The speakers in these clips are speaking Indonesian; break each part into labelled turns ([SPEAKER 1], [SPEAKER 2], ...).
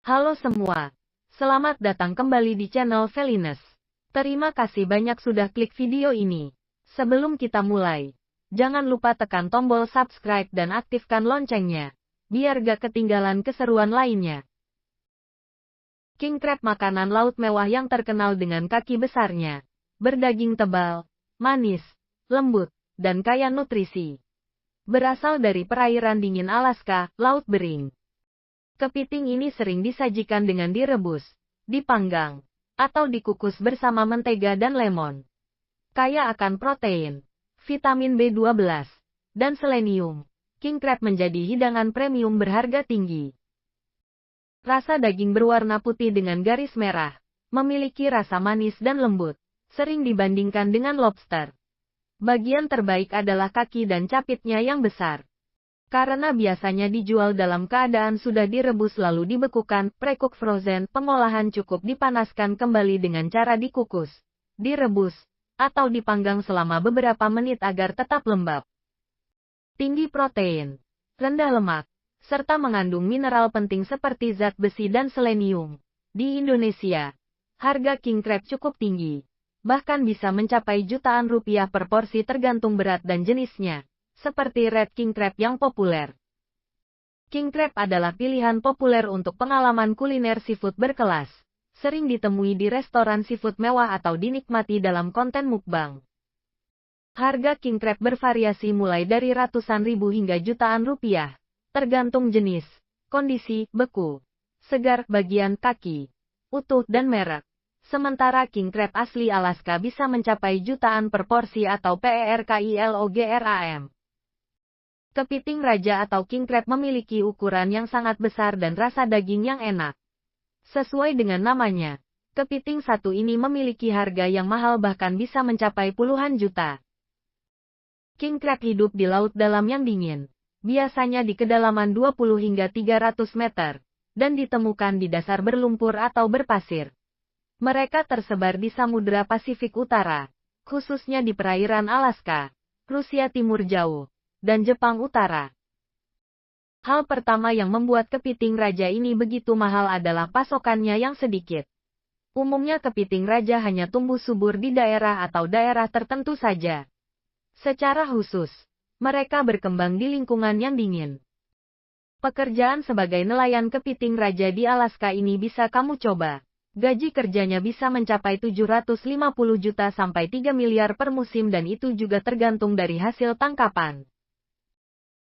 [SPEAKER 1] Halo semua, selamat datang kembali di channel Felinus. Terima kasih banyak sudah klik video ini. Sebelum kita mulai, jangan lupa tekan tombol subscribe dan aktifkan loncengnya, biar gak ketinggalan keseruan lainnya. King crab makanan laut mewah yang terkenal dengan kaki besarnya, berdaging tebal, manis, lembut, dan kaya nutrisi. Berasal dari perairan dingin Alaska, Laut Bering. Kepiting ini sering disajikan dengan direbus, dipanggang, atau dikukus bersama mentega dan lemon. Kaya akan protein, vitamin B12, dan selenium, king crab menjadi hidangan premium berharga tinggi. Rasa daging berwarna putih dengan garis merah, memiliki rasa manis dan lembut, sering dibandingkan dengan lobster. Bagian terbaik adalah kaki dan capitnya yang besar. Karena biasanya dijual dalam keadaan sudah direbus lalu dibekukan, pre-cook frozen, pengolahan cukup dipanaskan kembali dengan cara dikukus, direbus, atau dipanggang selama beberapa menit agar tetap lembab. Tinggi protein, rendah lemak, serta mengandung mineral penting seperti zat besi dan selenium. Di Indonesia, harga king crab cukup tinggi, bahkan bisa mencapai jutaan rupiah per porsi tergantung berat dan jenisnya. Seperti red king crab yang populer. King crab adalah pilihan populer untuk pengalaman kuliner seafood berkelas. Sering ditemui di restoran seafood mewah atau dinikmati dalam konten mukbang. Harga king crab bervariasi mulai dari ratusan ribu hingga jutaan rupiah, tergantung jenis, kondisi, beku, segar, bagian kaki, utuh, dan merek. Sementara king crab asli Alaska bisa mencapai jutaan per porsi atau per kilogram. Kepiting raja atau king crab memiliki ukuran yang sangat besar dan rasa daging yang enak. Sesuai dengan namanya, kepiting satu ini memiliki harga yang mahal bahkan bisa mencapai puluhan juta. King crab hidup di laut dalam yang dingin, biasanya di kedalaman 20 hingga 300 meter, dan ditemukan di dasar berlumpur atau berpasir. Mereka tersebar di Samudra Pasifik Utara, khususnya di perairan Alaska, Rusia Timur Jauh, dan Jepang Utara. Hal pertama yang membuat kepiting raja ini begitu mahal adalah pasokannya yang sedikit. Umumnya kepiting raja hanya tumbuh subur di daerah atau daerah tertentu saja. Secara khusus, mereka berkembang di lingkungan yang dingin. Pekerjaan sebagai nelayan kepiting raja di Alaska ini bisa kamu coba. Gaji kerjanya bisa mencapai 750 juta sampai 3 miliar per musim dan itu juga tergantung dari hasil tangkapan.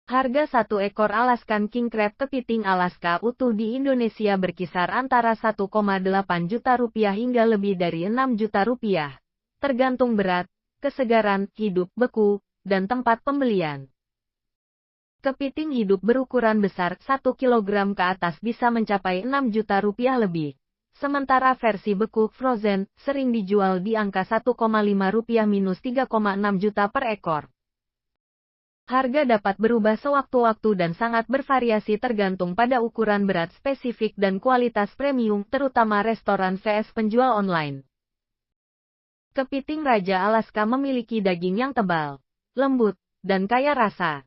[SPEAKER 1] Harga satu ekor Alaskan king crab kepiting Alaska utuh di Indonesia berkisar antara 1,8 juta rupiah hingga lebih dari 6 juta rupiah. Tergantung berat, kesegaran, hidup, beku, dan tempat pembelian. Kepiting hidup berukuran besar 1 kilogram ke atas bisa mencapai 6 juta rupiah lebih. Sementara versi beku frozen sering dijual di angka 1,5 rupiah minus 3,6 juta per ekor. Harga dapat berubah sewaktu-waktu dan sangat bervariasi tergantung pada ukuran berat spesifik dan kualitas premium, terutama restoran vs penjual online. Kepiting raja Alaska memiliki daging yang tebal, lembut, dan kaya rasa.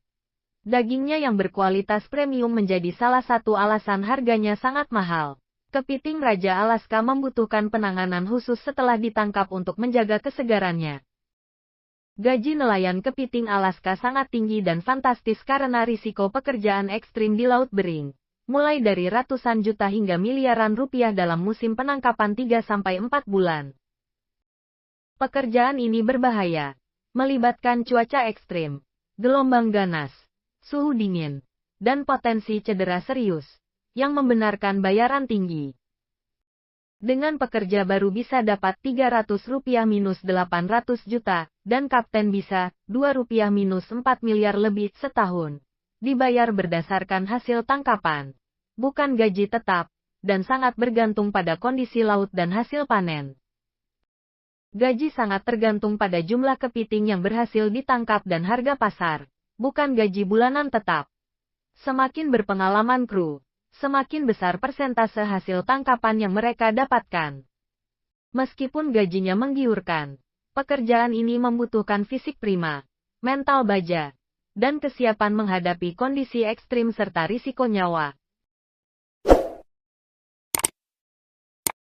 [SPEAKER 1] Dagingnya yang berkualitas premium menjadi salah satu alasan harganya sangat mahal. Kepiting raja Alaska membutuhkan penanganan khusus setelah ditangkap untuk menjaga kesegarannya. Gaji nelayan kepiting Alaska sangat tinggi dan fantastis karena risiko pekerjaan ekstrim di Laut Bering, mulai dari ratusan juta hingga miliaran rupiah dalam musim penangkapan 3-4 bulan. Pekerjaan ini berbahaya, melibatkan cuaca ekstrim, gelombang ganas, suhu dingin, dan potensi cedera serius, yang membenarkan bayaran tinggi. Dengan pekerja baru bisa dapat Rp300 minus 800 juta, dan kapten bisa Rp2 minus 4 miliar lebih setahun. Dibayar berdasarkan hasil tangkapan, bukan gaji tetap, dan sangat bergantung pada kondisi laut dan hasil panen. Gaji sangat tergantung pada jumlah kepiting yang berhasil ditangkap dan harga pasar, bukan gaji bulanan tetap. Semakin berpengalaman kru, semakin besar persentase hasil tangkapan yang mereka dapatkan. Meskipun gajinya menggiurkan, pekerjaan ini membutuhkan fisik prima, mental baja, dan kesiapan menghadapi kondisi ekstrim serta risiko nyawa.